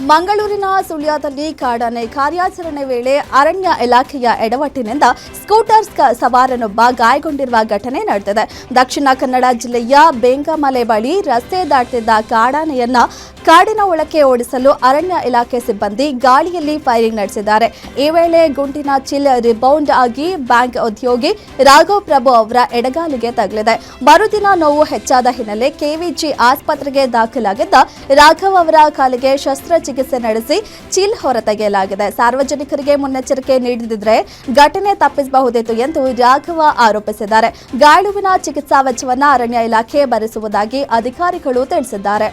ಮಂಗಳೂರಿನ ಸುಳ್ಯದಲ್ಲಿ ಕಾಡಾನೆ ಕಾರ್ಯಾಚರಣೆ ವೇಳೆ ಅರಣ್ಯ ಇಲಾಖೆಯ ಎಡವಟ್ಟಿನಿಂದ ಸ್ಕೂಟರ್ ಸವಾರನೊಬ್ಬ ಗಾಯಗೊಂಡಿರುವ ಘಟನೆ ನಡೆದಿದೆ. ದಕ್ಷಿಣ ಕನ್ನಡ ಜಿಲ್ಲೆಯ ಬೇಂಗಮಲೆ ಬಳಿ ರಸ್ತೆ ದಾಟ್ತಿದ್ದ ಕಾಡಾನೆಯನ್ನ ಕಾಡಿನ ಒಳಕ್ಕೆ ಓಡಿಸಲು ಅರಣ್ಯ ಇಲಾಖೆ ಸಿಬ್ಬಂದಿ ಗಾಳಿಯಲ್ಲಿ ಫೈರಿಂಗ್ ನಡೆಸಿದ್ದಾರೆ. ಈ ವೇಳೆ ಗುಂಡಿನ ಚಿಲ್ ರಿಬೌಂಡ್ ಆಗಿ ಬ್ಯಾಂಕ್ ಉದ್ಯೋಗಿ ರಾಘವ್ ಪ್ರಭು ಅವರ ಎಡಗಾಲಿಗೆ ತಗುಲಿದೆ. ಮರುದಿನ ನೋವು ಹೆಚ್ಚಾದ ಹಿನ್ನೆಲೆ ಕೆವಿಜಿ ಆಸ್ಪತ್ರೆಗೆ ದಾಖಲಾಗಿದ್ದ ರಾಘವ್ ಅವರ ಕಾಲಿಗೆ ಶಸ್ತ್ರಚಿಕಿತ್ಸೆ ನಡೆಸಿ ಚಿಲ್ ಹೊರತೆಗೆಯಲಾಗಿದೆ. ಸಾರ್ವಜನಿಕರಿಗೆ ಮುನ್ನೆಚ್ಚರಿಕೆ ನೀಡಿದ್ರೆ ಘಟನೆ ತಪ್ಪಿಸಬಹುದಿತ್ತು ಎಂದು ರಾಘವ ಆರೋಪಿಸಿದ್ದಾರೆ. ಗಾಯಾಳುವಿನ ಚಿಕಿತ್ಸಾ ವೆಚ್ಚವನ್ನು ಅರಣ್ಯ ಇಲಾಖೆ ಭರಿಸುವುದಾಗಿ ಅಧಿಕಾರಿಗಳು ತಿಳಿಸಿದ್ದಾರೆ.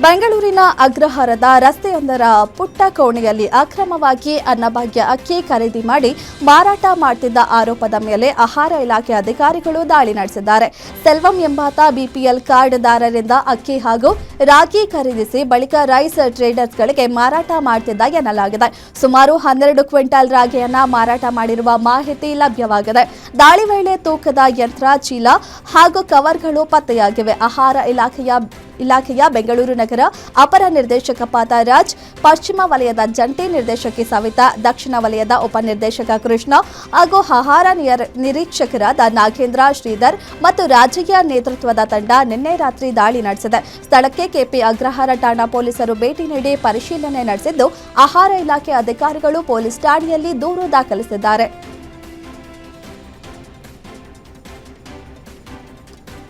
ಬೆಂಗಳೂರಿನ ಅಗ್ರಹಾರದ ರಸ್ತೆಯೊಂದರ ಪುಟ್ಟ ಕೋಣೆಯಲ್ಲಿ ಅಕ್ರಮವಾಗಿ ಅನ್ನಭಾಗ್ಯ ಅಕ್ಕಿ ಖರೀದಿ ಮಾಡಿ ಮಾರಾಟ ಮಾಡುತ್ತಿದ್ದ ಆರೋಪದ ಮೇಲೆ ಆಹಾರ ಇಲಾಖೆ ಅಧಿಕಾರಿಗಳು ದಾಳಿ ನಡೆಸಿದ್ದಾರೆ. ಸೆಲ್ವಂ ಎಂಬಾತ ಬಿಪಿಎಲ್ ಕಾರ್ಡ್ದಾರರಿಂದ ಅಕ್ಕಿ ಹಾಗೂ ರಾಗಿ ಖರೀದಿಸಿ ಬಳಿಕ ರೈಸ್ ಟ್ರೇಡರ್ಸ್ಗಳಿಗೆ ಮಾರಾಟ ಮಾಡುತ್ತಿದ್ದ ಎನ್ನಲಾಗಿದೆ. ಸುಮಾರು 12 ಕ್ವಿಂಟಾಲ್ ರಾಗಿಯನ್ನ ಮಾರಾಟ ಮಾಡಿರುವ ಮಾಹಿತಿ ಲಭ್ಯವಾಗಿದೆ. ದಾಳಿ ವೇಳೆ ತೂಕದ ಯಂತ್ರ, ಚೀಲ ಹಾಗೂ ಕವರ್ಗಳು ಪತ್ತೆಯಾಗಿವೆ. ಆಹಾರ ಇಲಾಖೆಯ ಬೆಂಗಳೂರು ನಗರ ಅಪರ ನಿರ್ದೇಶಕ ಪಾತರಾಜ್, ಪಶ್ಚಿಮ ವಲಯದ ಜಂಟಿ ನಿರ್ದೇಶಕಿ ಸವಿತಾ, ದಕ್ಷಿಣ ವಲಯದ ಉಪನಿರ್ದೇಶಕ ಕೃಷ್ಣ ಹಾಗೂ ಆಹಾರ ನಿರೀಕ್ಷಕರಾದ ನಾಗೇಂದ್ರ, ಶ್ರೀಧರ್ ಮತ್ತು ರಾಜಯ್ಯ ನೇತೃತ್ವದ ತಂಡ ನಿನ್ನೆ ರಾತ್ರಿ ದಾಳಿ ನಡೆಸಿದೆ. ಸ್ಥಳಕ್ಕೆ ಕೆಪಿ ಅಗ್ರಹಾರ ಠಾಣಾ ಪೊಲೀಸರು ಭೇಟಿ ನೀಡಿ ಪರಿಶೀಲನೆ ನಡೆಸಿದ್ದು, ಆಹಾರ ಇಲಾಖೆ ಅಧಿಕಾರಿಗಳು ಪೊಲೀಸ್ ಠಾಣೆಯಲ್ಲಿ ದೂರು ದಾಖಲಿಸಿದ್ದಾರೆ.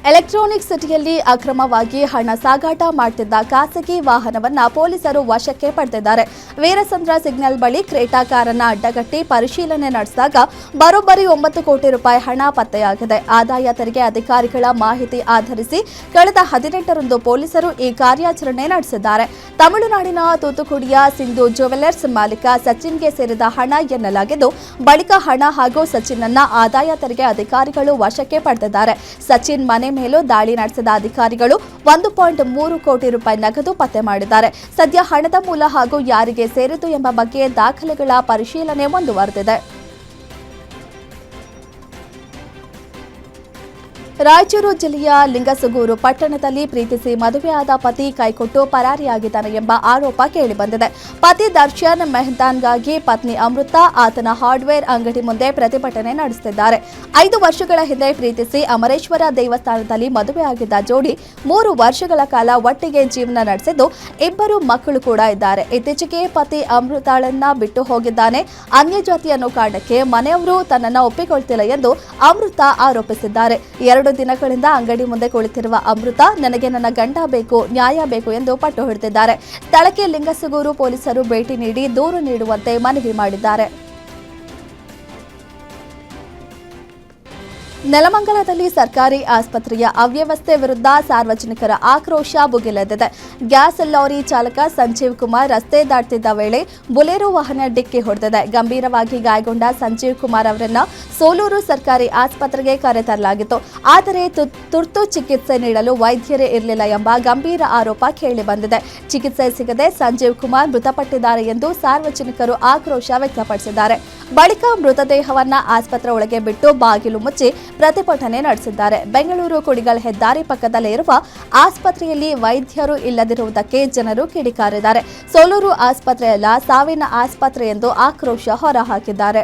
ಎಲೆಕ್ಟ್ರಾನಿಕ್ ಸಿಟಿಯಲ್ಲಿ ಅಕ್ರಮವಾಗಿ ಹಣ ಸಾಗಾಟ ಮಾಡುತ್ತಿದ್ದ ಖಾಸಗಿ ವಾಹನವನ್ನ ಪೊಲೀಸರು ವಶಕ್ಕೆ ಪಡೆದಿದ್ದಾರೆ. ವೀರಸಂದ್ರ ಸಿಗ್ನಲ್ ಬಳಿ ಕ್ರೇಟಾ ಕಾರನ್ನ ಅಡ್ಡಗಟ್ಟಿ ಪರಿಶೀಲನೆ ನಡೆಸಿದಾಗ ಬರೋಬ್ಬರಿ 9 ಕೋಟಿ ರೂಪಾಯಿ ಹಣ ಪತ್ತೆಯಾಗಿದೆ. ಆದಾಯ ತೆರಿಗೆ ಅಧಿಕಾರಿಗಳ ಮಾಹಿತಿ ಆಧರಿಸಿ ಕಳೆದ 18ರಂದು ಪೊಲೀಸರು ಈ ಕಾರ್ಯಾಚರಣೆ ನಡೆಸಿದ್ದಾರೆ. ತಮಿಳುನಾಡಿನ ತೂತುಕುಡಿಯ ಸಿಂಧು ಜ್ಯುವೆಲರ್ಸ್ ಮಾಲೀಕ ಸಚಿನ್ಗೆ ಸೇರಿದ ಹಣ ಎನ್ನಲಾಗಿದ್ದು, ಬಳಿಕ ಹಣ ಹಾಗೂ ಸಚಿನ್ನನ್ನ ಆದಾಯ ತೆರಿಗೆ ಅಧಿಕಾರಿಗಳು ವಶಕ್ಕೆ ಪಡೆದಿದ್ದಾರೆ. ಸಚಿನ್ ಮನೆ ಮೇಲೂ ದಾಳಿ ನಡೆಸಿದ ಅಧಿಕಾರಿಗಳು 1.3 ಕೋಟಿ ರೂಪಾಯಿ ನಗದು ಪತ್ತೆ ಮಾಡಿದ್ದಾರೆ. ಸದ್ಯ ಹಣದ ಮೂಲ ಹಾಗೂ ಯಾರಿಗೆ ಸೇರಿತು ಎಂಬ ಬಗ್ಗೆ ದಾಖಲೆಗಳ ಪರಿಶೀಲನೆ ಮುಂದುವರೆದಿದೆ. ರಾಯಚೂರು ಜಿಲ್ಲೆಯ ಲಿಂಗಸಗೂರು ಪಟ್ಟಣದಲ್ಲಿ ಪ್ರೀತಿಸಿ ಮದುವೆಯಾದ ಪತಿ ಕೈಕೊಟ್ಟು ಪರಾರಿಯಾಗಿದ್ದಾನೆ ಎಂಬ ಆರೋಪ ಕೇಳಿಬಂದಿದೆ. ಪತಿ ದರ್ಶನ್ ಮೆಹ್ತಾನ್ಗಾಗಿ ಪತ್ನಿ ಅಮೃತ ಆತನ ಹಾರ್ಡ್ವೇರ್ ಅಂಗಡಿ ಮುಂದೆ ಪ್ರತಿಭಟನೆ ನಡೆಸುತ್ತಿದ್ದಾರೆ. 5 ವರ್ಷಗಳ ಹಿಂದೆ ಪ್ರೀತಿಸಿ ಅಮರೇಶ್ವರ ದೇವಸ್ಥಾನದಲ್ಲಿ ಮದುವೆಯಾಗಿದ್ದ ಜೋಡಿ 3 ವರ್ಷಗಳ ಕಾಲ ಒಟ್ಟಿಗೆ ಜೀವನ ನಡೆಸಿದ್ದು 2 ಮಕ್ಕಳು ಕೂಡ ಇದ್ದಾರೆ. ಇತ್ತೀಚೆಗೆ ಪತಿ ಅಮೃತಾಳನ್ನ ಬಿಟ್ಟು ಹೋಗಿದ್ದಾನೆ. ಅನ್ಯ ಜಾತಿ ಅನ್ನೋ ಕಾರಣಕ್ಕೆ ಮನೆಯವರು ತನ್ನನ್ನು ಒಪ್ಪಿಕೊಳ್ತಿಲ್ಲ ಎಂದು ಅಮೃತ ಆರೋಪಿಸಿದ್ದಾರೆ. 2 ದಿನಗಳಿಂದ ಅಂಗಡಿ ಮುಂದೆ ಕುಳಿತಿರುವ ಅಮೃತ, ನನಗೆ ನನ್ನ ಗಂಡ ಬೇಕು, ನ್ಯಾಯ ಬೇಕು ಎಂದು ಪಟ್ಟು ಹಿಡಿದಿದ್ದಾರೆ. ಸ್ಥಳಕ್ಕೆ ಲಿಂಗಸಗೂರು ಪೊಲೀಸರು ಭೇಟಿ ನೀಡಿ ದೂರು ನೀಡುವಂತೆ ಮನವಿ ಮಾಡಿದ್ದಾರೆ. ನೆಲಮಂಗಲದಲ್ಲಿ ಸರ್ಕಾರಿ ಆಸ್ಪತ್ರೆಯ ಅವ್ಯವಸ್ಥೆ ವಿರುದ್ಧ ಸಾರ್ವಜನಿಕರ ಆಕ್ರೋಶ ಭುಗಿಲೆದ್ದಿದೆ. ಗ್ಯಾಸ್ ಲಾರಿ ಚಾಲಕ ಸಂಜೀವ್ ಕುಮಾರ್ ರಸ್ತೆ ದಾಟ್ತಿದ್ದ ವೇಳೆ ಬುಲೆರೋ ವಾಹನ ಡಿಕ್ಕಿ ಹೊಡೆದಿದೆ. ಗಂಭೀರವಾಗಿ ಗಾಯಗೊಂಡ ಸಂಜೀವ್ ಕುಮಾರ್ ಅವರನ್ನ ಸೋಲೂರು ಸರ್ಕಾರಿ ಆಸ್ಪತ್ರೆಗೆ ಕರೆತರಲಾಗಿತ್ತು. ಆದರೆ ತುರ್ತು ಚಿಕಿತ್ಸೆ ನೀಡಲು ವೈದ್ಯರೇ ಇರಲಿಲ್ಲ ಎಂಬ ಗಂಭೀರ ಆರೋಪ ಕೇಳಿಬಂದಿದೆ. ಚಿಕಿತ್ಸೆ ಸಿಗದೆ ಸಂಜೀವ್ ಕುಮಾರ್ ಮೃತಪಟ್ಟಿದ್ದಾರೆ ಎಂದು ಸಾರ್ವಜನಿಕರು ಆಕ್ರೋಶ ವ್ಯಕ್ತಪಡಿಸಿದ್ದಾರೆ. ಬಳಿಕ ಮೃತದೇಹವನ್ನ ಆಸ್ಪತ್ರೆ ಒಳಗೆ ಬಿಟ್ಟು ಬಾಗಿಲು ಮುಚ್ಚಿ ಪ್ರತಿಭಟನೆ ನಡೆಸಿದ್ದಾರೆ. ಬೆಂಗಳೂರು ಕುಡಿಗಲ್ ಹೆದ್ದಾರಿ ಪಕ್ಕದಲ್ಲೇ ಇರುವ ಆಸ್ಪತ್ರೆಯಲ್ಲಿ ವೈದ್ಯರು ಇಲ್ಲದಿರುವುದಕ್ಕೆ ಜನರು ಕಿಡಿಕಾರಿದ್ದಾರೆ. ಸೋಲೂರು ಆಸ್ಪತ್ರೆಯಲ್ಲ, ಸಾವಿನ ಆಸ್ಪತ್ರೆ ಎಂದು ಆಕ್ರೋಶ ಹೊರಹಾಕಿದ್ದಾರೆ.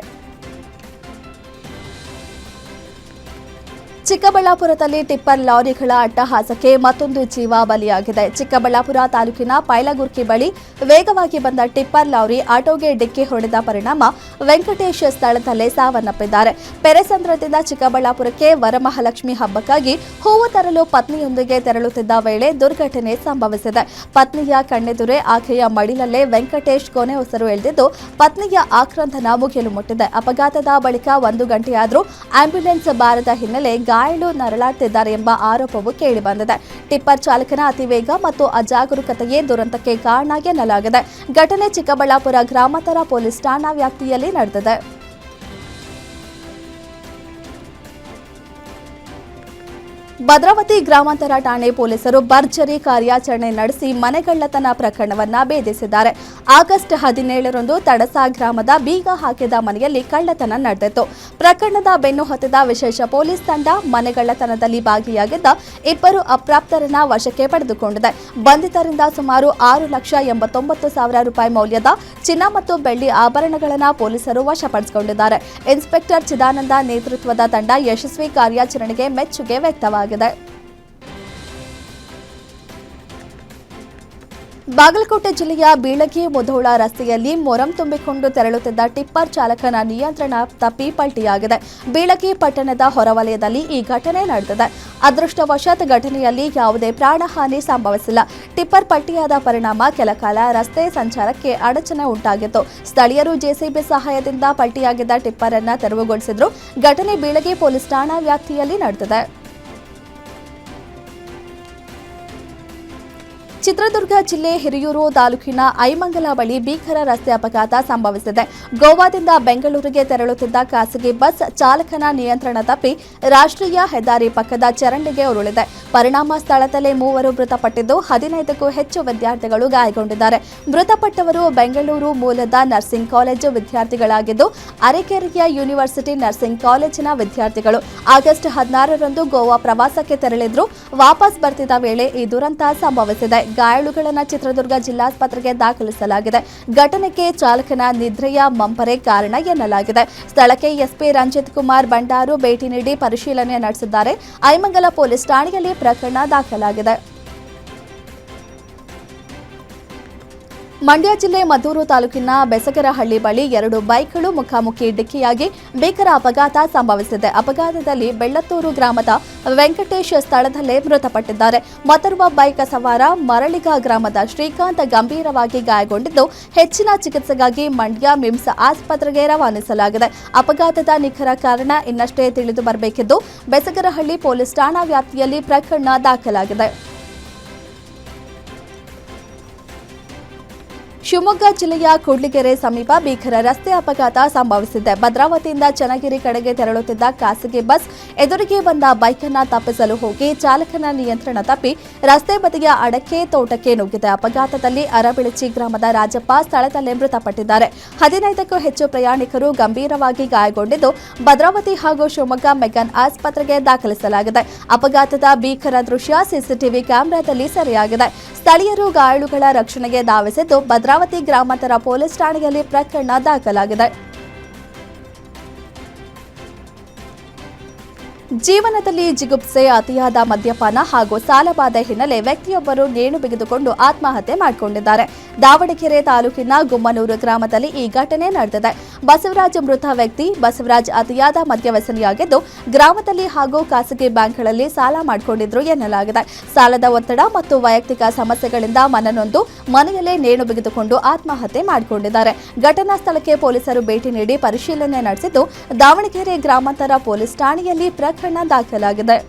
ಚಿಕ್ಕಬಳ್ಳಾಪುರದಲ್ಲಿ ಟಿಪ್ಪರ್ ಲಾರಿಗಳ ಅಟ್ಟಹಾಸಕ್ಕೆ ಮತ್ತೊಂದು ಜೀವ ಬಲಿಯಾಗಿದೆ. ಚಿಕ್ಕಬಳ್ಳಾಪುರ ತಾಲೂಕಿನ ಪೈಲಗುರ್ಕಿ ಬಳಿ ವೇಗವಾಗಿ ಬಂದ ಟಿಪ್ಪರ್ ಲಾರಿ ಆಟೋಗೆ ಡಿಕ್ಕಿ ಹೊಡೆದ ಪರಿಣಾಮ ವೆಂಕಟೇಶ್ ಸ್ಥಳದಲ್ಲೇ ಸಾವನ್ನಪ್ಪಿದ್ದಾರೆ. ಪೆರೆಸಂದ್ರದಿಂದ ಚಿಕ್ಕಬಳ್ಳಾಪುರಕ್ಕೆ ವರಮಹಾಲಕ್ಷ್ಮಿ ಹಬ್ಬಕ್ಕಾಗಿ ಹೂವು ತರಲು ಪತ್ನಿಯೊಂದಿಗೆ ತೆರಳುತ್ತಿದ್ದ ವೇಳೆ ದುರ್ಘಟನೆ ಸಂಭವಿಸಿದೆ. ಪತ್ನಿಯ ಕಣ್ಣೆದುರೇ ಆಕೆಯ ಮಡಿಲಲ್ಲೇ ವೆಂಕಟೇಶ್ ಕೊನೆ ಉಸಿರು ಎಳೆದಿದ್ದು, ಪತ್ನಿಯ ಆಕ್ರಂದನ ಮುಗಿಲು ಮುಟ್ಟಿದೆ. ಅಪಘಾತದ ಬಳಿಕ 1 ಗಂಟೆಯಾದರೂ ಆಂಬ್ಯುಲೆನ್ಸ್ ಬಾರದ ಹಿನ್ನೆಲೆ ಗಾಯಾಳು ನರಳಾಡ್ತಿದ್ದಾರೆ ಎಂಬ ಆರೋಪವು ಕೇಳಿಬಂದಿದೆ. ಟಿಪ್ಪರ್ ಚಾಲಕನ ಅತಿವೇಗ ಮತ್ತು ಅಜಾಗರೂಕತೆಯೇ ದುರಂತಕ್ಕೆ ಕಾರಣ ಎನ್ನಲಾಗಿದೆ. ಘಟನೆ ಚಿಕ್ಕಬಳ್ಳಾಪುರ ಗ್ರಾಮಾಂತರ ಪೊಲೀಸ್ ಠಾಣಾ ವ್ಯಾಪ್ತಿಯಲ್ಲಿ ನಡೆದಿದೆ. ಭದ್ರಾವತಿ ಗ್ರಾಮಾಂತರ ಠಾಣೆ ಪೊಲೀಸರು ಭರ್ಜರಿ ಕಾರ್ಯಾಚರಣೆ ನಡೆಸಿ ಮನೆಗಳ್ಳತನ ಪ್ರಕರಣವನ್ನ ಭೇದಿಸಿದ್ದಾರೆ. ಆಗಸ್ಟ್ 17ರಂದು ತಡಸಾ ಗ್ರಾಮದ ಬೀಗ ಹಾಕಿದ ಮನೆಯಲ್ಲಿ ಕಳ್ಳತನ ನಡೆದಿತ್ತು. ಪ್ರಕರಣದ ಬೆನ್ನು ಹತ್ತಿದ ವಿಶೇಷ ಪೊಲೀಸ್ ತಂಡ ಮನೆಗಳ್ಳತನದಲ್ಲಿ ಭಾಗಿಯಾಗಿದ್ದ 2 ಅಪ್ರಾಪ್ತರನ್ನ ವಶಕ್ಕೆ ಪಡೆದುಕೊಂಡಿದೆ. ಬಂಧಿತರಿಂದ ಸುಮಾರು 6,89,000 ರೂಪಾಯಿ ಮೌಲ್ಯದ ಚಿನ್ನ ಮತ್ತು ಬೆಳ್ಳಿ ಆಭರಣಗಳನ್ನು ಪೊಲೀಸರು ವಶಪಡಿಸಿಕೊಂಡಿದ್ದಾರೆ. ಇನ್ಸ್ಪೆಕ್ಟರ್ ಚಿದಾನಂದ ನೇತೃತ್ವದ ತಂಡ ಯಶಸ್ವಿ ಕಾರ್ಯಾಚರಣೆಗೆ ಮೆಚ್ಚುಗೆ ವ್ಯಕ್ತವಾಗಿದೆ. ಬಾಗಲಕೋಟೆ ಜಿಲ್ಲೆಯ ಬೀಳಗಿ ಮುಧೋಳ ರಸ್ತೆಯಲ್ಲಿ ಮೊರಂ ತುಂಬಿಕೊಂಡು ತೆರಳುತ್ತಿದ್ದ ಟಿಪ್ಪರ್ ಚಾಲಕನ ನಿಯಂತ್ರಣ ತಪ್ಪಿ ಪಲ್ಟಿಯಾಗಿದೆ. ಬೀಳಗಿ ಪಟ್ಟಣದ ಹೊರವಲಯದಲ್ಲಿ ಈ ಘಟನೆ ನಡೆದಿದೆ. ಅದೃಷ್ಟವಶಾತ್ ಘಟನೆಯಲ್ಲಿ ಯಾವುದೇ ಪ್ರಾಣಹಾನಿ ಸಂಭವಿಸಿಲ್ಲ. ಟಿಪ್ಪರ್ ಪಲ್ಟಿಯಾದ ಪರಿಣಾಮ ಕೆಲಕಾಲ ರಸ್ತೆ ಸಂಚಾರಕ್ಕೆ ಅಡಚಣೆ ಉಂಟಾಗಿತ್ತು. ಸ್ಥಳೀಯರು ಜೆಸಿಬಿ ಸಹಾಯದಿಂದ ಪಲ್ಟಿಯಾಗಿದ್ದ ಟಿಪ್ಪರ್ ಅನ್ನು ತೆರವುಗೊಳಿಸಿದ್ರು. ಘಟನೆ ಬೀಳಗಿ ಪೊಲೀಸ್ ಠಾಣಾ ವ್ಯಾಪ್ತಿಯಲ್ಲಿ ನಡೆದಿದೆ. ಚಿತ್ರದುರ್ಗ ಜಿಲ್ಲೆ ಹಿರಿಯೂರು ತಾಲೂಕಿನ ಐಮಂಗಲ ಬಳಿ ಭೀಕರ ರಸ್ತೆ ಅಪಘಾತ ಸಂಭವಿಸಿದೆ. ಗೋವಾದಿಂದ ಬೆಂಗಳೂರಿಗೆ ತೆರಳುತ್ತಿದ್ದ ಖಾಸಗಿ ಬಸ್ ಚಾಲಕನ ನಿಯಂತ್ರಣ ತಪ್ಪಿ ರಾಷ್ಟ್ರೀಯ ಹೆದ್ದಾರಿ ಪಕ್ಕದ ಚರಂಡಿಗೆ ಉರುಳಿದೆ. ಪರಿಣಾಮ ಸ್ಥಳದಲ್ಲೇ 3 ಮೃತಪಟ್ಟಿದ್ದು 15ಕ್ಕೂ ಹೆಚ್ಚು ವಿದ್ಯಾರ್ಥಿಗಳು ಗಾಯಗೊಂಡಿದ್ದಾರೆ. ಮೃತಪಟ್ಟವರು ಬೆಂಗಳೂರು ಮೂಲದ ನರ್ಸಿಂಗ್ ಕಾಲೇಜು ವಿದ್ಯಾರ್ಥಿಗಳಾಗಿದ್ದು ಅರೆಕೆರೆಯ ಯೂನಿವರ್ಸಿಟಿ ನರ್ಸಿಂಗ್ ಕಾಲೇಜಿನ ವಿದ್ಯಾರ್ಥಿಗಳು. ಆಗಸ್ಟ್ 16ರಂದು ಗೋವಾ ಪ್ರವಾಸಕ್ಕೆ ತೆರಳಿದ್ರು. ವಾಪಸ್ ಬರ್ತಿದ್ದ ವೇಳೆ ಈ ದುರಂತ ಸಂಭವಿಸಿದೆ. ಗಾಯಾಳುಗಳನ್ನು ಚಿತ್ರದುರ್ಗ ಜಿಲ್ಲಾಸ್ಪತ್ರೆಗೆ ದಾಖಲಿಸಲಾಗಿದೆ. ಘಟನೆಗೆ ಚಾಲಕನ ನಿದ್ರೆಯ ಮಂಪರೆ ಕಾರಣ ಎನ್ನಲಾಗಿದೆ. ಸ್ಥಳಕ್ಕೆ ಎಸ್ಪಿ ರಂಜಿತ್ ಕುಮಾರ್ ಬಂಡಾರು ಭೇಟಿ ನೀಡಿ ಪರಿಶೀಲನೆ ನಡೆಸಿದ್ದಾರೆ. ಐಮಂಗಲ ಪೊಲೀಸ್ ಠಾಣೆಯಲ್ಲಿ ಪ್ರಕರಣ ದಾಖಲಾಗಿದೆ. ಮಂಡ್ಯ ಜಿಲ್ಲೆ ಮದ್ದೂರು ತಾಲೂಕಿನ ಬೆಸಗರಹಳ್ಳಿ ಬಳಿ 2 ಬೈಕ್ಗಳು ಮುಖಾಮುಖಿ ಡಿಕ್ಕಿಯಾಗಿ ಭೀಕರ ಅಪಘಾತ ಸಂಭವಿಸಿದೆ. ಅಪಘಾತದಲ್ಲಿ ಬೆಳ್ಳತ್ತೂರು ಗ್ರಾಮದ ವೆಂಕಟೇಶ್ ಸ್ಥಳದಲ್ಲೇ ಮೃತಪಟ್ಟಿದ್ದಾರೆ. ಮತ್ತೋರ್ವ ಬೈಕ್ ಸವಾರ ಮರಳಿಗ ಗ್ರಾಮದ ಶ್ರೀಕಾಂತ್ ಗಂಭೀರವಾಗಿ ಗಾಯಗೊಂಡಿದ್ದು ಹೆಚ್ಚಿನ ಚಿಕಿತ್ಸೆಗಾಗಿ ಮಂಡ್ಯ ಮಿಮ್ಸ್ ಆಸ್ಪತ್ರೆಗೆ ರವಾನಿಸಲಾಗಿದೆ. ಅಪಘಾತದ ನಿಖರ ಕಾರಣ ಇನ್ನಷ್ಟೇ ತಿಳಿದು ಬರಬೇಕಿದ್ದು ಬೆಸಗರಹಳ್ಳಿ ಪೊಲೀಸ್ ಠಾಣಾ ವ್ಯಾಪ್ತಿಯಲ್ಲಿ ಪ್ರಕರಣ ದಾಖಲಾಗಿದೆ. ಶಿವಮೊಗ್ಗ ಜಿಲ್ಲೆಯ ಕೂಡ್ಲಿಗೆರೆ ಸಮೀಪ ಭೀಕರ ರಸ್ತೆ ಅಪಘಾತ ಸಂಭವಿಸಿದೆ. ಭದ್ರಾವತಿಯಿಂದ ಚನ್ನಗಿರಿ ಕಡೆಗೆ ತೆರಳುತ್ತಿದ್ದ ಖಾಸಗಿ ಬಸ್ ಎದುರಿಗೆ ಬಂದ ಬೈಕ್ ಅನ್ನು ತಪ್ಪಿಸಲು ಹೋಗಿ ಚಾಲಕನ ನಿಯಂತ್ರಣ ತಪ್ಪಿ ರಸ್ತೆ ಬದಿಯ ಅಡಕೆ ತೋಟಕ್ಕೆ ನುಗ್ಗಿದೆ. ಅಪಘಾತದಲ್ಲಿ ಅರಬಿಳಚಿ ಗ್ರಾಮದ ರಾಜಪ್ಪ ಸ್ಥಳದಲ್ಲೇ ಮೃತಪಟ್ಟಿದ್ದಾರೆ. 15ಕ್ಕೂ ಹೆಚ್ಚು ಪ್ರಯಾಣಿಕರು ಗಂಭೀರವಾಗಿ ಗಾಯಗೊಂಡಿದ್ದು ಭದ್ರಾವತಿ ಹಾಗೂ ಶಿವಮೊಗ್ಗ ಮೆಗನ್ ಆಸ್ಪತ್ರೆಗೆ ದಾಖಲಿಸಲಾಗಿದೆ. ಅಪಘಾತದ ಭೀಕರ ದೃಶ್ಯ ಸಿಸಿಟಿವಿ ಕ್ಯಾಮೆರಾದಲ್ಲಿ ಸೆರೆಯಾಗಿದೆ. ಸ್ಥಳೀಯರು ಗಾಯಾಳುಗಳ ರಕ್ಷಣೆಗೆ ಧಾವಿಸಿದ್ದು ಭದ್ರಾವತಿ ಗ್ರಾಮಾಂತರ ಪೊಲೀಸ್ ಠಾಣೆಯಲ್ಲಿ ಪ್ರಕರಣ ದಾಖಲಾಗಿದೆ. ಜೀವನದಲ್ಲಿ ಜಿಗುಪ್ಸೆ, ಅತಿಯಾದ ಮದ್ಯಪಾನ ಹಾಗೂ ಸಾಲಬಾಧೆ ಹಿನ್ನೆಲೆ ವ್ಯಕ್ತಿಯೊಬ್ಬರು ನೇಣು ಬಿಗಿದುಕೊಂಡು ಆತ್ಮಹತ್ಯೆ ಮಾಡಿಕೊಂಡಿದ್ದಾರೆ. ದಾವಣಗೆರೆ ತಾಲೂಕಿನ ಗುಮ್ಮನೂರು ಗ್ರಾಮದಲ್ಲಿ ಈ ಘಟನೆ ನಡೆದಿದೆ. ಬಸವರಾಜ್ ಮೃತ ವ್ಯಕ್ತಿ. ಬಸವರಾಜ್ ಅತಿಯಾದ ಮದ್ಯವ್ಯಸನಿಯಾಗಿದ್ದು ಗ್ರಾಮದಲ್ಲಿ ಹಾಗೂ ಖಾಸಗಿ ಬ್ಯಾಂಕ್ಗಳಲ್ಲಿ ಸಾಲ ಮಾಡಿಕೊಂಡಿದ್ರು ಎನ್ನಲಾಗಿದೆ. ಸಾಲದ ಒತ್ತಡ ಮತ್ತು ವೈಯಕ್ತಿಕ ಸಮಸ್ಯೆಗಳಿಂದ ಮನನೊಂದು ಮನೆಯಲ್ಲೇ ನೇಣು ಬಿಗಿದುಕೊಂಡು ಆತ್ಮಹತ್ಯೆ ಮಾಡಿಕೊಂಡಿದ್ದಾರೆ. ಘಟನಾ ಸ್ಥಳಕ್ಕೆ ಪೊಲೀಸರು ಭೇಟಿ ನೀಡಿ ಪರಿಶೀಲನೆ ನಡೆಸಿದ್ದು ದಾವಣಗೆರೆ ಗ್ರಾಮಾಂತರ ಪೊಲೀಸ್ ಠಾಣೆಯಲ್ಲಿ ಪ್ರಕರಣ ದಾಖಲಾಗಿದೆ.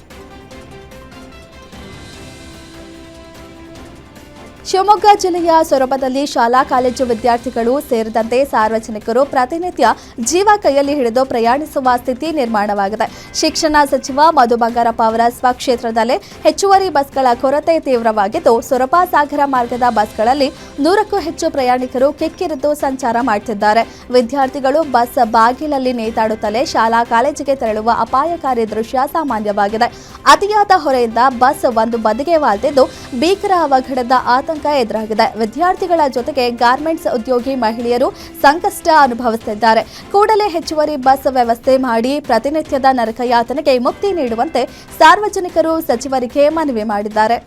ಶಿವಮೊಗ್ಗ ಜಿಲ್ಲೆಯ ಸೊರಬದಲ್ಲಿ ಶಾಲಾ ಕಾಲೇಜು ವಿದ್ಯಾರ್ಥಿಗಳು ಸೇರಿದಂತೆ ಸಾರ್ವಜನಿಕರು ಪ್ರತಿನಿತ್ಯ ಜೀವ ಕೈಯಲ್ಲಿ ಹಿಡಿದು ಪ್ರಯಾಣಿಸುವ ಸ್ಥಿತಿ ನಿರ್ಮಾಣವಾಗಿದೆ. ಶಿಕ್ಷಣ ಸಚಿವ ಮಧು ಬಂಗಾರಪ್ಪ ಅವರ ಸ್ವಕ್ಷೇತ್ರದಲ್ಲೇ ಹೆಚ್ಚುವರಿ ಬಸ್ಗಳ ಕೊರತೆ ತೀವ್ರವಾಗಿದ್ದು ಸೊರಬ ಸಾಗರ ಮಾರ್ಗದ ಬಸ್ಗಳಲ್ಲಿ 100ಕ್ಕೂ ಹೆಚ್ಚು ಪ್ರಯಾಣಿಕರು ಕಿಕ್ಕಿರಿದು ಸಂಚಾರ ಮಾಡುತ್ತಿದ್ದಾರೆ. ವಿದ್ಯಾರ್ಥಿಗಳು ಬಸ್ ಬಾಗಿಲಲ್ಲಿ ನೇತಾಡುತ್ತಲೇ ಶಾಲಾ ಕಾಲೇಜಿಗೆ ತೆರಳುವ ಅಪಾಯಕಾರಿ ದೃಶ್ಯ ಸಾಮಾನ್ಯವಾಗಿದೆ. ಅತಿಯಾದ ಹೊರೆಯಿಂದ ಬಸ್ ಒಂದು ಬದಿಗೆ ವಾಲ್ತಿದ್ದು ಭೀಕರ ಅವಘಡದ ಆತಂಕ ಎದುರಾಗಿದೆ. ವಿದ್ಯಾರ್ಥಿಗಳ ಜೊತೆಗೆ ಗಾರ್ಮೆಂಟ್ಸ್ ಉದ್ಯೋಗಿ ಮಹಿಳೆಯರು ಸಂಕಷ್ಟ ಅನುಭವಿಸುತ್ತಿದ್ದಾರೆ. ಕೂಡಲೇ ಹೆಚ್ಚುವರಿ ಬಸ್ ವ್ಯವಸ್ಥೆ ಮಾಡಿ ಪ್ರತಿನಿತ್ಯದ ನರಕಯಾತನೆಗೆ ಮುಕ್ತಿ ನೀಡುವಂತೆ ಸಾರ್ವಜನಿಕರು ಸಚಿವರಿಗೆ ಮನವಿ ಮಾಡಿದ್ದಾರೆ.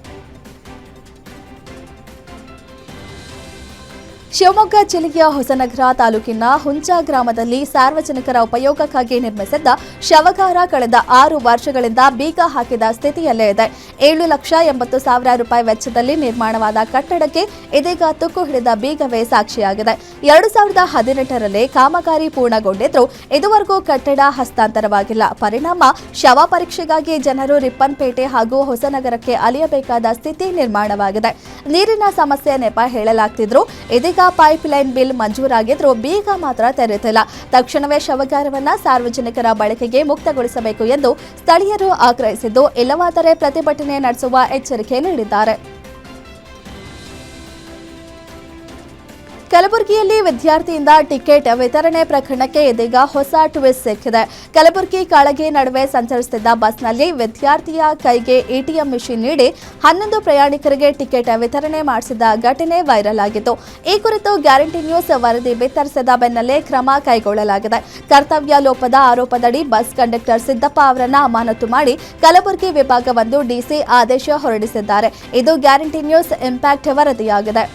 ಶಿವಮೊಗ್ಗ ಜಿಲ್ಲೆಯ ಹೊಸನಗರ ತಾಲೂಕಿನ ಹುಂಚ ಗ್ರಾಮದಲ್ಲಿ ಸಾರ್ವಜನಿಕರ ಉಪಯೋಗಕ್ಕಾಗಿ ನಿರ್ಮಿಸಿದ್ದ ಶವಗಾರ ಕಳೆದ 6 ವರ್ಷಗಳಿಂದ ಬೀಗ ಹಾಕಿದ ಸ್ಥಿತಿಯಲ್ಲೇ ಇದೆ. 7,80,000 ರೂಪಾಯಿ ವೆಚ್ಚದಲ್ಲಿ ನಿರ್ಮಾಣವಾದ ಕಟ್ಟಡಕ್ಕೆ ಇದೀಗ ತುಕ್ಕು ಹಿಡಿದ ಬೀಗವೇ ಸಾಕ್ಷಿಯಾಗಿದೆ. 2018ರಲ್ಲಿ ಕಾಮಗಾರಿ ಪೂರ್ಣಗೊಂಡಿದ್ರೂ ಇದುವರೆಗೂ ಕಟ್ಟಡ ಹಸ್ತಾಂತರವಾಗಿಲ್ಲ. ಪರಿಣಾಮ ಶವ ಪರೀಕ್ಷೆಗಾಗಿ ಜನರು ರಿಪ್ಪನ್ಪೇಟೆ ಹಾಗೂ ಹೊಸನಗರಕ್ಕೆ ಅಲೆಯಬೇಕಾದ ಸ್ಥಿತಿ ನಿರ್ಮಾಣವಾಗಿದೆ. ನೀರಿನ ಸಮಸ್ಯೆ ನೆಪ ಹೇಳಲಾಗ್ತಿದ್ರು ಇದೀಗ ಪೈಪ್ಲೈನ್ ಬಿಲ್ ಮಂಜೂರಾಗಿದ್ರೂ ಬೀಗ ಮಾತ್ರ ತೆರೆದಿಲ್ಲ. ತಕ್ಷಣವೇ ಶವಗಾರವನ್ನ ಸಾರ್ವಜನಿಕರ ಬಳಕೆಗೆ ಮುಕ್ತಗೊಳಿಸಬೇಕು ಎಂದು ಸ್ಥಳೀಯರು ಆಗ್ರಹಿಸಿದ್ದು, ಇಲ್ಲವಾದರೆ ಪ್ರತಿಭಟನೆ ನಡೆಸುವ ಎಚ್ಚರಿಕೆ ನೀಡಿದ್ದಾರೆ. ಕಲಬುರಗಿಯಲ್ಲಿ ವಿದ್ಯಾರ್ಥಿಯಿಂದ ಟಿಕೆಟ್ ವಿತರಣೆ ಪ್ರಕರಣಕ್ಕೆ ಇದೀಗ ಹೊಸ ಟ್ವಿಸ್ಟ್ ಸಿಕ್ಕಿದೆ. ಕಲಬುರಗಿ ಕಾಳಗಿ ನಡುವೆ ಸಂಚರಿಸುತ್ತಿದ್ದ ಬಸ್ನಲ್ಲಿ ವಿದ್ಯಾರ್ಥಿಯ ಕೈಗೆ ಎಟಿಎಂ ಮಿಷಿನ್ ನೀಡಿ 11 ಪ್ರಯಾಣಿಕರಿಗೆ ಟಿಕೆಟ್ ವಿತರಣೆ ಮಾಡಿಸಿದ ಘಟನೆ ವೈರಲ್ ಆಗಿತ್ತು. ಈ ಕುರಿತು ಗ್ಯಾರಂಟಿ ನ್ಯೂಸ್ ವರದಿ ಬಿತ್ತರಿಸಿದ ಬೆನ್ನಲ್ಲೇ ಕ್ರಮ ಕೈಗೊಳ್ಳಲಾಗಿದೆ. ಕರ್ತವ್ಯ ಲೋಪದ ಆರೋಪದಡಿ ಬಸ್ ಕಂಡಕ್ಟರ್ ಸಿದ್ದಪ್ಪ ಅವರನ್ನು ಅಮಾನತು ಮಾಡಿ ಕಲಬುರಗಿ ವಿಭಾಗ 1 ಡಿಸಿ ಆದೇಶ ಹೊರಡಿಸಿದ್ದಾರೆ. ಇದು ಗ್ಯಾರಂಟಿ ನ್ಯೂಸ್ ಇಂಪ್ಯಾಕ್ಟ್ ವರದಿಯಾಗಿದೆ.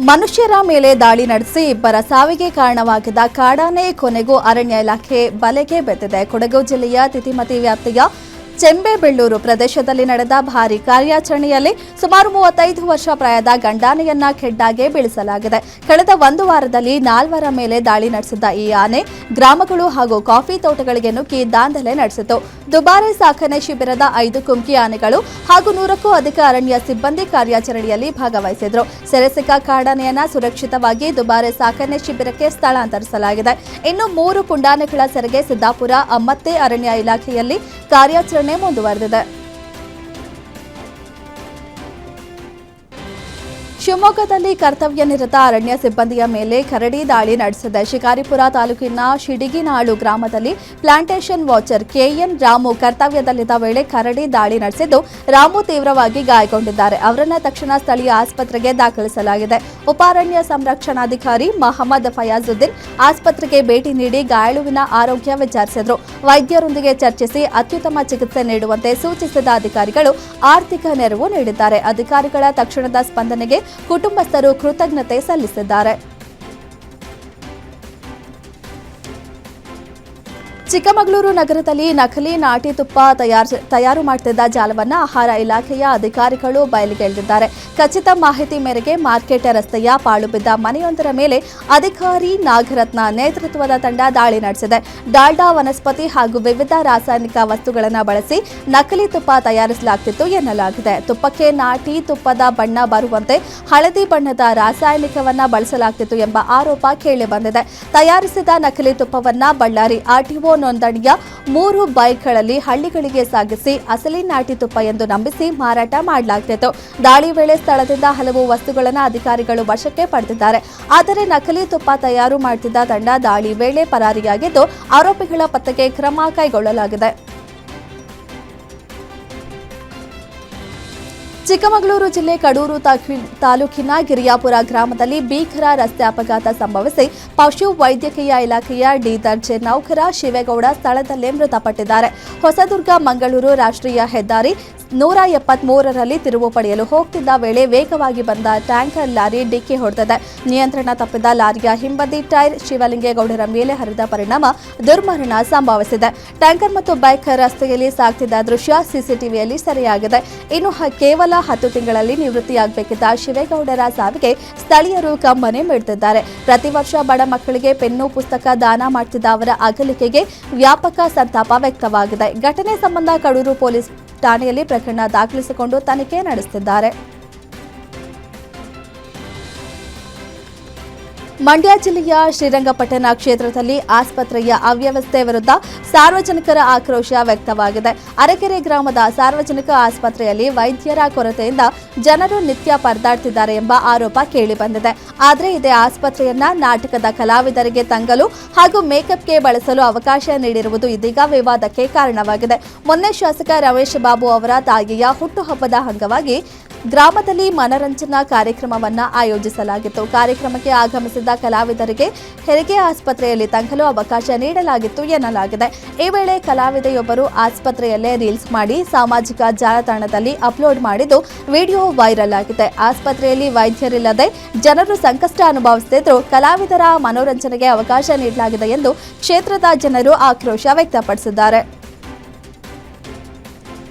ಮನುಷ್ಯರ ಮೇಲೆ ದಾಳಿ ನಡೆಸಿ ಇಬ್ಬರ ಸಾವಿಗೆ ಕಾರಣವಾಗಿದ್ದ ಕಾಡಾನೆ ಕೊನೆಗೂ ಅರಣ್ಯ ಇಲಾಖೆ ಬಲೆಗೆ ಬಿದ್ದಿದೆ. ಕೊಡಗು ಜಿಲ್ಲೆಯ ತಿತಿಮತಿ ವ್ಯಾಪ್ತಿಯ ಚೆಂಬೆಬೆಳ್ಳೂರು ಪ್ರದೇಶದಲ್ಲಿ ನಡೆದ ಭಾರೀ ಕಾರ್ಯಾಚರಣೆಯಲ್ಲಿ ಸುಮಾರು 35 ವರ್ಷ ಪ್ರಾಯದ ಗಂಡಾನೆಯನ್ನ ಖೆಡ್ಡಾಗೆ ಬೀಳಿಸಲಾಗಿದೆ. ಕಳೆದ 1 ವಾರದಲ್ಲಿ 4 ಮೇಲೆ ದಾಳಿ ನಡೆಸಿದ್ದ ಈ ಆನೆ ಗ್ರಾಮಗಳು ಹಾಗೂ ಕಾಫಿ ತೋಟಗಳಿಗೆ ನುಗ್ಗಿ ದಾಂಧಲೆ ನಡೆಸಿತು. ದುಬಾರೆ ಸಾಕಣೆ ಶಿಬಿರದ 5 ಕುಮ್ಕಿ ಆನೆಗಳು ಹಾಗೂ 100ಕ್ಕೂ ಅಧಿಕ ಅರಣ್ಯ ಸಿಬ್ಬಂದಿ ಕಾರ್ಯಾಚರಣೆಯಲ್ಲಿ ಭಾಗವಹಿಸಿದ್ರು. ಸೆರೆ ಸಿಕ್ಕ ಕಾಡಾನೆಯನ್ನ ಸುರಕ್ಷಿತವಾಗಿ ದುಬಾರೆ ಸಾಕಣೆ ಶಿಬಿರಕ್ಕೆ ಸ್ಥಳಾಂತರಿಸಲಾಗಿದೆ. ಇನ್ನು 3 ಪುಂಡಾನೆಗಳ ಸೆರೆಗೆ ಸಿದ್ದಾಪುರ ಅಮ್ಮತ್ತೆ ಅರಣ್ಯ ಇಲಾಖೆಯಲ್ಲಿ ಕಾರ್ಯಾಚರಣೆ ಮುಂದುವರೆದಿದೆ. ಶಿವಮೊಗ್ಗದಲ್ಲಿ ಕರ್ತವ್ಯ ನಿರತ ಅರಣ್ಯ ಸಿಬ್ಬಂದಿಯ ಮೇಲೆ ಕರಡಿ ದಾಳಿ ನಡೆಸಿದೆ. ಶಿಕಾರಿಪುರ ತಾಲೂಕಿನ ಶಿಡಿಗಿನಾಳು ಗ್ರಾಮದಲ್ಲಿ ಪ್ಲಾಂಟೇಶನ್ ವಾಚರ್ ಕೆಎನ್ ರಾಮು ಕರ್ತವ್ಯದಲ್ಲಿದ್ದ ವೇಳೆ ಕರಡಿ ದಾಳಿ ನಡೆಸಿದ್ದು, ರಾಮು ತೀವ್ರವಾಗಿ ಗಾಯಗೊಂಡಿದ್ದಾರೆ. ಅವರನ್ನು ತಕ್ಷಣ ಸ್ಥಳೀಯ ಆಸ್ಪತ್ರೆಗೆ ದಾಖಲಿಸಲಾಗಿದೆ. ಉಪಾರಣ್ಯ ಸಂರಕ್ಷಣಾಧಿಕಾರಿ ಮಹಮ್ಮದ್ ಫಯಾಜುದ್ದೀನ್ ಆಸ್ಪತ್ರೆಗೆ ಭೇಟಿ ನೀಡಿ ಗಾಯಾಳುವಿನ ಆರೋಗ್ಯ ವಿಚಾರಿಸಿದರು. ವೈದ್ಯರೊಂದಿಗೆ ಚರ್ಚಿಸಿ ಅತ್ಯುತ್ತಮ ಚಿಕಿತ್ಸೆ ನೀಡುವಂತೆ ಸೂಚಿಸಿದ ಅಧಿಕಾರಿಗಳು ಆರ್ಥಿಕ ನೆರವು ನೀಡಿದ್ದಾರೆ. ಅಧಿಕಾರಿಗಳ ತಕ್ಷಣದ ಸ್ಪಂದನೆಗೆ ಕುಟುಂಬಸ್ಥರು ಕೃತಜ್ಞತೆ ಸಲ್ಲಿಸಿದ್ದಾರೆ. ಚಿಕ್ಕಮಗಳೂರು ನಗರದಲ್ಲಿ ನಕಲಿ ನಾಟಿ ತುಪ್ಪ ತಯಾರು ಮಾಡುತ್ತಿದ್ದ ಜಾಲವನ್ನು ಆಹಾರ ಇಲಾಖೆಯ ಅಧಿಕಾರಿಗಳು ಬಯಲಿಗೆಳೆದಿದ್ದಾರೆ. ಖಚಿತ ಮಾಹಿತಿ ಮೇರೆಗೆ ಮಾರ್ಕೆಟ್ ರಸ್ತೆಯ ಪಾಳುಬಿದ್ದ ಮನೆಯೊಂದರ ಮೇಲೆ ಅಧಿಕಾರಿ ನಾಗರತ್ನ ನೇತೃತ್ವದ ತಂಡ ದಾಳಿ ನಡೆಸಿದೆ. ಡಾಲ್ಡಾ ವನಸ್ಪತಿ ಹಾಗೂ ವಿವಿಧ ರಾಸಾಯನಿಕ ವಸ್ತುಗಳನ್ನು ಬಳಸಿ ನಕಲಿ ತುಪ್ಪ ತಯಾರಿಸಲಾಗುತ್ತಿತ್ತು ಎನ್ನಲಾಗಿದೆ. ತುಪ್ಪಕ್ಕೆ ನಾಟಿ ತುಪ್ಪದ ಬಣ್ಣ ಬರುವಂತೆ ಹಳದಿ ಬಣ್ಣದ ರಾಸಾಯನಿಕವನ್ನು ಬಳಸಲಾಗುತ್ತಿತ್ತು ಎಂಬ ಆರೋಪ ಕೇಳಿಬಂದಿದೆ. ತಯಾರಿಸಿದ ನಕಲಿ ತುಪ್ಪವನ್ನು ಬಳ್ಳಾರಿ ಆರ್ಟಿಒ ನೋಂದಣಿಯ 3 ಬೈಕ್ಗಳಲ್ಲಿ ಹಳ್ಳಿಗಳಿಗೆ ಸಾಗಿಸಿ ಅಸಲಿ ನಾಟಿ ತುಪ್ಪ ಎಂದು ನಂಬಿಸಿ ಮಾರಾಟ ಮಾಡಲಾಗುತ್ತಿತ್ತು. ದಾಳಿ ವೇಳೆ ಸ್ಥಳದಿಂದ ಹಲವು ವಸ್ತುಗಳನ್ನು ಅಧಿಕಾರಿಗಳು ವಶಕ್ಕೆ ಪಡೆದಿದ್ದಾರೆ. ಆದರೆ ನಕಲಿ ತುಪ್ಪ ತಯಾರು ಮಾಡುತ್ತಿದ್ದ ತಂಡ ದಾಳಿ ವೇಳೆ ಪರಾರಿಯಾಗಿದ್ದು, ಆರೋಪಿಗಳ ಪತ್ತೆಗೆ ಕ್ರಮ ಕೈಗೊಳ್ಳಲಾಗಿದೆ. ಚಿಕ್ಕಮಗಳೂರು ಜಿಲ್ಲೆ ಕಡೂರು ತಾಲೂಕಿನ ಗಿರಿಯಾಪುರ ಗ್ರಾಮದಲ್ಲಿ ಭೀಕರ ರಸ್ತೆ ಅಪಘಾತ ಸಂಭವಿಸಿ ಪಶು ವೈದ್ಯಕೀಯ ಇಲಾಖೆಯ ಡಿ ದರ್ಜೆ ನೌಕರ ಶಿವೇಗೌಡ ಸ್ಥಳದಲ್ಲೇ ಮೃತಪಟ್ಟಿದ್ದಾರೆ. ಹೊಸದುರ್ಗ ಮಂಗಳೂರು ರಾಷ್ಟ್ರೀಯ ಹೆದ್ದಾರಿ 173ರಲ್ಲಿ ತಿರುವು ಪಡೆಯಲು ಹೋಗ್ತಿದ್ದ ವೇಳೆ ವೇಗವಾಗಿ ಬಂದ ಟ್ಯಾಂಕರ್ ಲಾರಿ ಡಿಕ್ಕಿ ಹೊಡೆದಿದೆ. ನಿಯಂತ್ರಣ ತಪ್ಪಿದ ಲಾರಿಯ ಹಿಂಬದಿ ಟೈರ್ ಶಿವಲಿಂಗೇಗೌಡರ ಮೇಲೆ ಹರಿದ ಪರಿಣಾಮ ದುರ್ಮರಣ ಸಂಭವಿಸಿದೆ. ಟ್ಯಾಂಕರ್ ಮತ್ತು ಬೈಕ್ ರಸ್ತೆಯಲ್ಲಿ ಸಾಗ್ತಿದ್ದ ದೃಶ್ಯ ಸಿಸಿಟಿವಿಯಲ್ಲಿ ಸೆರೆಯಾಗಿದೆ. ಇನ್ನು ಕೇವಲ 10 ತಿಂಗಳಲ್ಲಿ ನಿವೃತ್ತಿಯಾಗಬೇಕಿದ್ದ ಶಿವೇಗೌಡರ ಸಾವಿಗೆ ಸ್ಥಳೀಯರು ಕಂಬನಿ ಮಿಡ್ತಿದ್ದಾರೆ. ಪ್ರತಿ ವರ್ಷ ಬಡ ಮಕ್ಕಳಿಗೆ ಪೆನ್ನು ಪುಸ್ತಕ ದಾನ ಮಾಡುತ್ತಿದ್ದ ಅವರ ಅಗಲಿಕೆಗೆ ವ್ಯಾಪಕ ಸಂತಾಪ ವ್ಯಕ್ತವಾಗಿದೆ. ಘಟನೆ ಸಂಬಂಧ ಕಡೂರು ಪೊಲೀಸ್ ಠಾಣೆಯಲ್ಲಿ ಪ್ರಕರಣ ದಾಖಲಿಸಿಕೊಂಡು ತನಿಖೆ ನಡೆಸುತ್ತಿದ್ದಾರೆ. ಮಂಡ್ಯ ಜಿಲ್ಲೆಯ ಶ್ರೀರಂಗಪಟ್ಟಣ ಕ್ಷೇತ್ರದಲ್ಲಿ ಆಸ್ಪತ್ರೆಯ ಅವ್ಯವಸ್ಥೆ ವಿರುದ್ಧ ಸಾರ್ವಜನಿಕರ ಆಕ್ರೋಶ ವ್ಯಕ್ತವಾಗಿದೆ. ಅರಕೆರೆ ಗ್ರಾಮದ ಸಾರ್ವಜನಿಕ ಆಸ್ಪತ್ರೆಯಲ್ಲಿ ವೈದ್ಯರ ಕೊರತೆಯಿಂದ ಜನರು ನಿತ್ಯ ಪರದಾಡ್ತಿದ್ದಾರೆ ಎಂಬ ಆರೋಪ ಕೇಳಿಬಂದಿದೆ. ಆದರೆ ಇದೇ ಆಸ್ಪತ್ರೆಯನ್ನ ನಾಟಕದ ಕಲಾವಿದರಿಗೆ ತಂಗಲು ಹಾಗೂ ಮೇಕಪ್ಗೆ ಬಳಸಲು ಅವಕಾಶ ನೀಡಿರುವುದು ಇದೀಗ ವಿವಾದಕ್ಕೆ ಕಾರಣವಾಗಿದೆ. ಮೊನ್ನೆ ಶಾಸಕ ರಮೇಶ್ ಬಾಬು ಅವರ ತಾಯಿಯ ಹುಟ್ಟುಹಬ್ಬದ ಅಂಗವಾಗಿ ಗ್ರಾಮದಲ್ಲಿ ಮನರಂಜನಾ ಕಾರ್ಯಕ್ರಮವನ್ನು ಆಯೋಜಿಸಲಾಗಿತ್ತು. ಕಾರ್ಯಕ್ರಮಕ್ಕೆ ಆಗಮಿಸಿದ ಕಲಾವಿದರಿಗೆ ಹೆರಿಗೆ ಆಸ್ಪತ್ರೆಯಲ್ಲಿ ತಂಗಲು ಅವಕಾಶ ನೀಡಲಾಗಿತ್ತು ಎನ್ನಲಾಗಿದೆ. ಈ ವೇಳೆ ಕಲಾವಿದೆಯೊಬ್ಬರು ಆಸ್ಪತ್ರೆಯಲ್ಲೇ ರೀಲ್ಸ್ ಮಾಡಿ ಸಾಮಾಜಿಕ ಜಾಲತಾಣದಲ್ಲಿ ಅಪ್ಲೋಡ್ ಮಾಡಿದ್ದು ವಿಡಿಯೋ ವೈರಲ್ ಆಗಿದೆ. ಆಸ್ಪತ್ರೆಯಲ್ಲಿ ವೈದ್ಯರಿಲ್ಲದೆ ಜನರು ಸಂಕಷ್ಟ ಅನುಭವಿಸುತ್ತಿದ್ದರೂ ಕಲಾವಿದರ ಮನೋರಂಜನೆಗೆ ಅವಕಾಶ ನೀಡಲಾಗಿದೆ ಎಂದು ಕ್ಷೇತ್ರದ ಜನರು ಆಕ್ರೋಶ ವ್ಯಕ್ತಪಡಿಸಿದ್ದಾರೆ.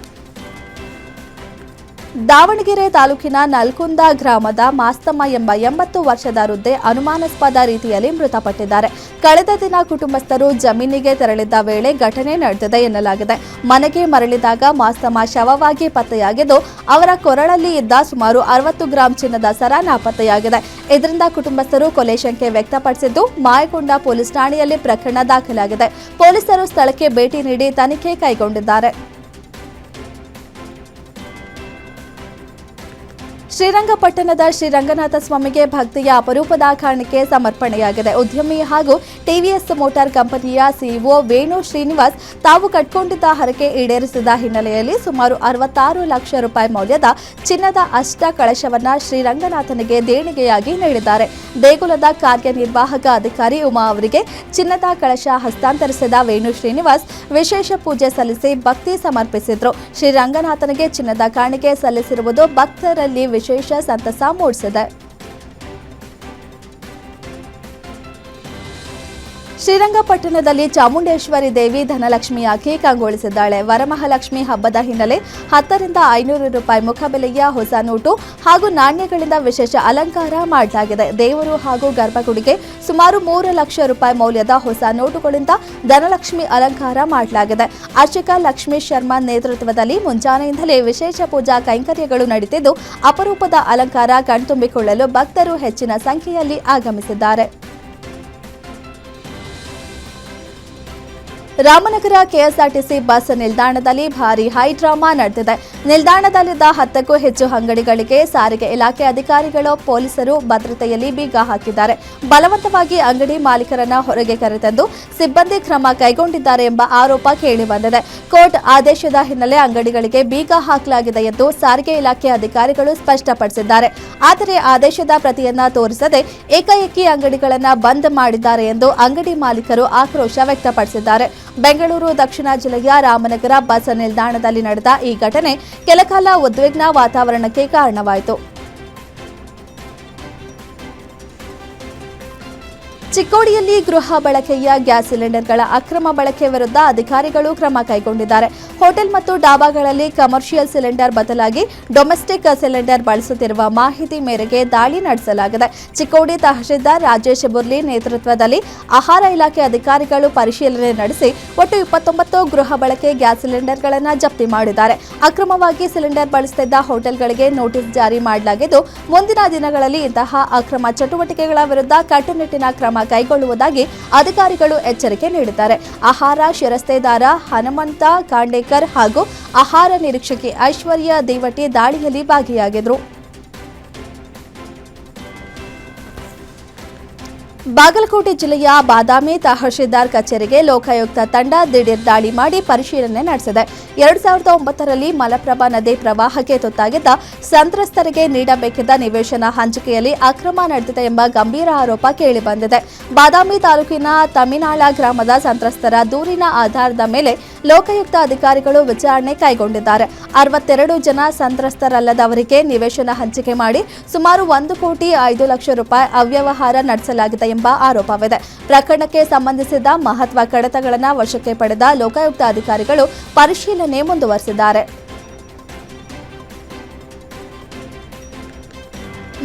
ದಾವಣಗೆರೆ ತಾಲೂಕಿನ ನಲ್ಕುಂದ ಗ್ರಾಮದ ಮಾಸ್ತಮ್ಮ ಎಂಬ 80 ವರ್ಷದ ವೃದ್ಧೆ ಅನುಮಾನಾಸ್ಪದ ರೀತಿಯಲ್ಲಿ ಮೃತಪಟ್ಟಿದ್ದಾರೆ. ಕಳೆದ ದಿನ ಕುಟುಂಬಸ್ಥರು ಜಮೀನಿಗೆ ತೆರಳಿದ್ದ ವೇಳೆ ಘಟನೆ ನಡೆದಿದೆ ಎನ್ನಲಾಗಿದೆ. ಮನೆಗೆ ಮರಳಿದಾಗ ಮಾಸ್ತಮ್ಮ ಶವವಾಗಿ ಪತ್ತೆಯಾಗಿದ್ದು, ಅವರ ಕೊರಳಲ್ಲಿ ಇದ್ದ ಸುಮಾರು 60 ಗ್ರಾಂ ಚಿನ್ನದ ಸರ ನಾಪತ್ತೆಯಾಗಿದೆ. ಇದರಿಂದ ಕುಟುಂಬಸ್ಥರು ಕೊಲೆ ಶಂಕೆ ವ್ಯಕ್ತಪಡಿಸಿದ್ದು, ಮಾಯಕೊಂಡ ಪೊಲೀಸ್ ಠಾಣೆಯಲ್ಲಿ ಪ್ರಕರಣ ದಾಖಲಾಗಿದೆ. ಪೊಲೀಸರು ಸ್ಥಳಕ್ಕೆ ಭೇಟಿ ನೀಡಿ ತನಿಖೆ ಕೈಗೊಂಡಿದ್ದಾರೆ. ಶ್ರೀರಂಗಪಟ್ಟಣದ ಶ್ರೀರಂಗನಾಥ ಸ್ವಾಮಿಗೆ ಭಕ್ತಿಯ ಅಪರೂಪದ ಕಾಣಿಕೆ ಸಮರ್ಪಣೆಯಾಗಿದೆ. ಉದ್ಯಮಿ ಹಾಗೂ ಟಿವಿಎಸ್ ಮೋಟಾರ್ ಕಂಪನಿಯ ಸಿಇಒ ವೇಣು ಶ್ರೀನಿವಾಸ್ ತಾವು ಕಟ್ಕೊಂಡಿದ್ದ ಹರಕೆ ಈಡೇರಿಸಿದ ಹಿನ್ನೆಲೆಯಲ್ಲಿ ಸುಮಾರು 66 ಲಕ್ಷ ರೂಪಾಯಿ ಮೌಲ್ಯದ ಚಿನ್ನದ ಅಷ್ಟ ಕಳಶವನ್ನು ಶ್ರೀರಂಗನಾಥನಿಗೆ ದೇಣಿಗೆಯಾಗಿ ನೀಡಿದ್ದಾರೆ. ದೇಗುಲದ ಕಾರ್ಯನಿರ್ವಾಹಕ ಅಧಿಕಾರಿ ಉಮಾ ಅವರಿಗೆ ಚಿನ್ನದ ಕಳಶ ಹಸ್ತಾಂತರಿಸಿದ ವೇಣು ಶ್ರೀನಿವಾಸ್ ವಿಶೇಷ ಪೂಜೆ ಸಲ್ಲಿಸಿ ಭಕ್ತಿ ಸಮರ್ಪಿಸಿದ್ರು. ಶ್ರೀರಂಗನಾಥನಿಗೆ ಚಿನ್ನದ ಕಾಣಿಕೆ ಸಲ್ಲಿಸಿರುವುದು ಭಕ್ತರಲ್ಲಿ ವಿಶೇಷ ಸಂತಸ ಮೂಡಿಸಿದೆ. ಶ್ರೀರಂಗಪಟ್ಟಣದಲ್ಲಿ ಚಾಮುಂಡೇಶ್ವರಿ ದೇವಿ ಧನಲಕ್ಷ್ಮಿಯಾಗಿ ಕಂಗೊಳಿಸಿದ್ದಾಳೆ. ವರಮಹಾಲಕ್ಷ್ಮಿ ಹಬ್ಬದ ಹಿನ್ನೆಲೆ 10 ರಿಂದ 500 ರೂಪಾಯಿ ಮುಖಬೆಲೆಯ ಹೊಸ ನೋಟು ಹಾಗೂ ನಾಣ್ಯಗಳಿಂದ ವಿಶೇಷ ಅಲಂಕಾರ ಮಾಡಲಾಗಿದೆ. ದೇವರು ಹಾಗೂ ಗರ್ಭಗುಡಿಗೆ ಸುಮಾರು 3 ಲಕ್ಷ ರೂಪಾಯಿ ಮೌಲ್ಯದ ಹೊಸ ನೋಟುಗಳಿಂದ ಧನಲಕ್ಷ್ಮಿ ಅಲಂಕಾರ ಮಾಡಲಾಗಿದೆ. ಅರ್ಚಕ ಲಕ್ಷ್ಮೀ ಶರ್ಮಾ ನೇತೃತ್ವದಲ್ಲಿ ಮುಂಜಾನೆಯಿಂದಲೇ ವಿಶೇಷ ಪೂಜಾ ಕೈಂಕರ್ಯಗಳು ನಡೆದಿದ್ದು, ಅಪರೂಪದ ಅಲಂಕಾರ ಕಣ್ತುಂಬಿಕೊಳ್ಳಲು ಭಕ್ತರು ಹೆಚ್ಚಿನ ಸಂಖ್ಯೆಯಲ್ಲಿ ಆಗಮಿಸಿದ್ದಾರೆ. ರಾಮನಗರ ಕೆಎಸ್ಆರ್ಟಿಸಿ ಬಸ್ ನಿಲ್ದಾಣದಲ್ಲಿ ಭಾರೀ ಹೈ ಡ್ರಾಮಾ ನಡೆದಿದೆ. ನಿಲ್ದಾಣದಲ್ಲಿದ್ದ 10ಕ್ಕೂ ಹೆಚ್ಚು ಅಂಗಡಿಗಳಿಗೆ ಸಾರಿಗೆ ಇಲಾಖೆ ಅಧಿಕಾರಿಗಳು ಪೊಲೀಸರು ಭದ್ರತೆಯಲ್ಲಿ ಬೀಗ ಹಾಕಿದ್ದಾರೆ. ಬಲವಂತವಾಗಿ ಅಂಗಡಿ ಮಾಲೀಕರನ್ನ ಹೊರಗೆ ಕರೆತಂದು ಸಿಬ್ಬಂದಿ ಕ್ರಮ ಕೈಗೊಂಡಿದ್ದಾರೆ ಎಂಬ ಆರೋಪ ಕೇಳಿಬಂದಿದೆ. ಕೋರ್ಟ್ ಆದೇಶದ ಹಿನ್ನೆಲೆ ಅಂಗಡಿಗಳಿಗೆ ಬೀಗ ಹಾಕಲಾಗಿದೆ ಎಂದು ಸಾರಿಗೆ ಇಲಾಖೆ ಅಧಿಕಾರಿಗಳು ಸ್ಪಷ್ಟಪಡಿಸಿದ್ದಾರೆ. ಆದರೆ ಆದೇಶದ ಪ್ರತಿಯನ್ನ ತೋರಿಸದೆ ಏಕಾಏಕಿ ಅಂಗಡಿಗಳನ್ನು ಬಂದ್ ಮಾಡಿದ್ದಾರೆ ಎಂದು ಅಂಗಡಿ ಮಾಲೀಕರು ಆಕ್ರೋಶ ವ್ಯಕ್ತಪಡಿಸಿದ್ದಾರೆ. ಬೆಂಗಳೂರು ದಕ್ಷಿಣ ಜಿಲ್ಲೆಯ ರಾಮನಗರ ಬಸ್ ನಿಲ್ದಾಣದಲ್ಲಿ ನಡೆದ ಈ ಘಟನೆ ಕೆಲಕಾಲ ಉದ್ವಿಗ್ನ ವಾತಾವರಣಕ್ಕೆ ಕಾರಣವಾಯಿತು. ಚಿಕ್ಕೋಡಿಯಲ್ಲಿ ಗೃಹ ಬಳಕೆಯ ಗ್ಯಾಸ್ ಸಿಲಿಂಡರ್ಗಳ ಅಕ್ರಮ ಬಳಕೆ ವಿರುದ್ಧ ಅಧಿಕಾರಿಗಳು ಕ್ರಮ ಕೈಗೊಂಡಿದ್ದಾರೆ. ಹೋಟೆಲ್ ಮತ್ತು ಡಾಬಾಗಳಲ್ಲಿ ಕಮರ್ಷಿಯಲ್ ಸಿಲಿಂಡರ್ ಬದಲಾಗಿ ಡೊಮೆಸ್ಟಿಕ್ ಸಿಲಿಂಡರ್ ಬಳಸುತ್ತಿರುವ ಮಾಹಿತಿ ಮೇರೆಗೆ ದಾಳಿ ನಡೆಸಲಾಗಿದೆ. ಚಿಕ್ಕೋಡಿ ತಹಶೀಲ್ದಾರ್ ರಾಜೇಶ್ ಬುರ್ಲಿ ನೇತೃತ್ವದಲ್ಲಿ ಆಹಾರ ಇಲಾಖೆ ಅಧಿಕಾರಿಗಳು ಪರಿಶೀಲನೆ ನಡೆಸಿ ಒಟ್ಟು 29 ಗೃಹ ಬಳಕೆ ಗ್ಯಾಸ್ ಸಿಲಿಂಡರ್ಗಳನ್ನು ಜಪ್ತಿ ಮಾಡಿದ್ದಾರೆ. ಅಕ್ರಮವಾಗಿ ಸಿಲಿಂಡರ್ ಬಳಸುತ್ತಿದ್ದ ಹೋಟೆಲ್ಗಳಿಗೆ ನೋಟಿಸ್ ಜಾರಿ ಮಾಡಲಾಗಿದ್ದು, ಮುಂದಿನ ದಿನಗಳಲ್ಲಿ ಇಂತಹ ಅಕ್ರಮ ಚಟುವಟಿಕೆಗಳ ವಿರುದ್ಧ ಕಟ್ಟುನಿಟ್ಟಿನ ಕ್ರಮ ಕೈಗೊಳ್ಳುವುದಾಗಿ ಅಧಿಕಾರಿಗಳು ಎಚ್ಚರಿಕೆ ನೀಡಿದ್ದಾರೆ. ಆಹಾರ ಶಿರಸ್ತೇದಾರ ಹನುಮಂತ ಕಾಂಡೇಕರ್ ಹಾಗೂ ಆಹಾರ ನಿರೀಕ್ಷಕಿ ಐಶ್ವರ್ಯ ದೇವಟಿ ದಾಳಿಯಲ್ಲಿ ಭಾಗಿಯಾಗಿದ್ದರು. ಬಾಗಲಕೋಟೆ ಜಿಲ್ಲೆಯ ಬಾದಾಮಿ ತಹಶೀಲ್ದಾರ್ ಕಚೇರಿಗೆ ಲೋಕಾಯುಕ್ತ ತಂಡ ದಿಢೀರ್ ದಾಳಿ ಮಾಡಿ ಪರಿಶೀಲನೆ ನಡೆಸಿದೆ. 2009ರಲ್ಲಿ ಮಲಪ್ರಭಾ ನದಿ ಪ್ರವಾಹಕ್ಕೆ ತುತ್ತಾಗಿದ್ದ ಸಂತ್ರಸ್ತರಿಗೆ ನೀಡಬೇಕಿದ್ದ ನಿವೇಶನ ಹಂಚಿಕೆಯಲ್ಲಿ ಅಕ್ರಮ ನಡೆದಿದೆ ಎಂಬ ಗಂಭೀರ ಆರೋಪ ಕೇಳಿಬಂದಿದೆ. ಬಾದಾಮಿ ತಾಲೂಕಿನ ತಮಿನಾಳ ಗ್ರಾಮದ ಸಂತ್ರಸ್ತರ ದೂರಿನ ಆಧಾರದ ಮೇಲೆ ಲೋಕಾಯುಕ್ತ ಅಧಿಕಾರಿಗಳು ವಿಚಾರಣೆ ಕೈಗೊಂಡಿದ್ದಾರೆ. 62 ಜನ ಸಂತ್ರಸ್ತರಲ್ಲದವರಿಗೆ ನಿವೇಶನ ಹಂಚಿಕೆ ಮಾಡಿ ಸುಮಾರು 1,05 ಲಕ್ಷ ರೂಪಾಯಿ ಅವ್ಯವಹಾರ ನಡೆಸಲಾಗಿದೆ ಎಂಬ ಆರೋಪವಿದೆ. ಪ್ರಕರಣಕ್ಕೆ ಸಂಬಂಧಿಸಿದ ಮಹತ್ವ ಕಡತಗಳನ್ನು ವಶಕ್ಕೆ ಪಡೆದ ಲೋಕಾಯುಕ್ತ ಅಧಿಕಾರಿಗಳು ಪರಿಶೀಲನೆ ಮುಂದುವರೆಸಿದ್ದಾರೆ.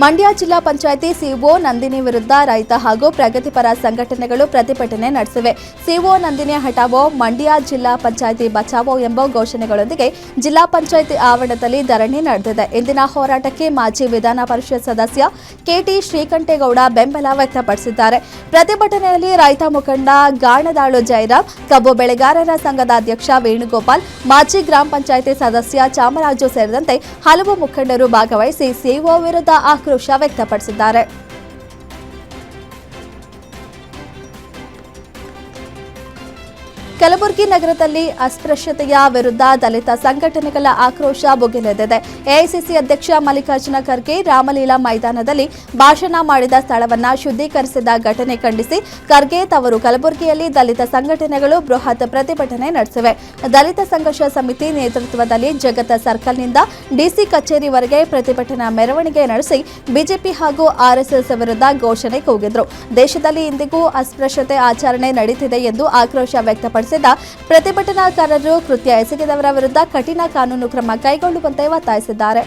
ಮಂಡ್ಯ ಜಿಲ್ಲಾ ಪಂಚಾಯಿತಿ ಸಿಇಒ ನಂದಿನಿ ವಿರುದ್ಧ ರೈತ ಹಾಗೂ ಪ್ರಗತಿಪರ ಸಂಘಟನೆಗಳು ಪ್ರತಿಭಟನೆ ನಡೆಸಿವೆ. ಸಿಇಒ ನಂದಿನಿ ಹಟಾವೋ, ಮಂಡ್ಯ ಜಿಲ್ಲಾ ಪಂಚಾಯಿತಿ ಬಚಾವೋ ಎಂಬ ಘೋಷಣೆಗಳೊಂದಿಗೆ ಜಿಲ್ಲಾ ಪಂಚಾಯಿತಿ ಆವರಣದಲ್ಲಿ ಧರಣಿ ನಡೆದಿದೆ. ಇಂದಿನ ಹೋರಾಟಕ್ಕೆ ಮಾಜಿ ವಿಧಾನ ಪರಿಷತ್ ಸದಸ್ಯ ಕೆಟಿ ಶ್ರೀಕಂಠೇಗೌಡ ಬೆಂಬಲ ವ್ಯಕ್ತಪಡಿಸಿದ್ದಾರೆ. ಪ್ರತಿಭಟನೆಯಲ್ಲಿ ರೈತ ಮುಖಂಡ ಗಾಣದಾಳು ಜಯರಾಮ್, ಕಬ್ಬು ಬೆಳೆಗಾರರ ಸಂಘದ ಅಧ್ಯಕ್ಷ ವೇಣುಗೋಪಾಲ್, ಮಾಜಿ ಗ್ರಾಮ ಪಂಚಾಯಿತಿ ಸದಸ್ಯ ಚಾಮರಾಜು ಸೇರಿದಂತೆ ಹಲವು ಮುಖಂಡರು ಭಾಗವಹಿಸಿ ಸಿಇಒ ವಿರುದ್ಧ ಆಕ್ರೋಶ ವ್ಯಕ್ತಪಡಿಸಿದ್ದಾರೆ. ಕಲಬುರಗಿ ನಗರದಲ್ಲಿ ಅಸ್ಪೃಶ್ಯತೆಯ ವಿರುದ್ಧ ದಲಿತ ಸಂಘಟನೆಗಳ ಆಕ್ರೋಶ ಭುಗಿಲೆದ್ದಿದೆ. ಎಐಸಿಸಿ ಅಧ್ಯಕ್ಷ ಮಲ್ಲಿಕಾರ್ಜುನ ಖರ್ಗೆ ರಾಮಲೀಲಾ ಮೈದಾನದಲ್ಲಿ ಭಾಷಣ ಮಾಡಿದ ಸ್ಥಳವನ್ನು ಶುದ್ಧೀಕರಿಸಿದ ಘಟನೆ ಖಂಡಿಸಿ ಖರ್ಗೆ ತವರು ಕಲಬುರಗಿಯಲ್ಲಿ ದಲಿತ ಸಂಘಟನೆಗಳು ಬೃಹತ್ ಪ್ರತಿಭಟನೆ ನಡೆಸಿವೆ. ದಲಿತ ಸಂಘರ್ಷ ಸಮಿತಿ ನೇತೃತ್ವದಲ್ಲಿ ಜಗತ್ತ ಸರ್ಕಲ್ನಿಂದ ಡಿಸಿ ಕಚೇರಿವರೆಗೆ ಪ್ರತಿಭಟನಾ ಮೆರವಣಿಗೆ ನಡೆಸಿ ಬಿಜೆಪಿ ಹಾಗೂ ಆರ್ಎಸ್ಎಸ್ ವಿರುದ್ಧ ಘೋಷಣೆ ಕೂಗಿದ್ರು. ದೇಶದಲ್ಲಿ ಇಂದಿಗೂ ಅಸ್ಪೃಶ್ಯತೆ ಆಚರಣೆ ನಡೆಯುತ್ತಿದೆ ಎಂದು ಆಕ್ರೋಶ ವ್ಯಕ್ತಪಡಿಸಿದ ಪ್ರತಿಭಟನಾಕಾರರು ಕೃತ್ಯ ಎಸಗಿದವರ ವಿರುದ್ಧ ಕಠಿಣ ಕಾನೂನು ಕ್ರಮ ಕೈಗೊಳ್ಳುವಂತೆ ಒತ್ತಾಯಿಸಿದ್ದಾರೆ.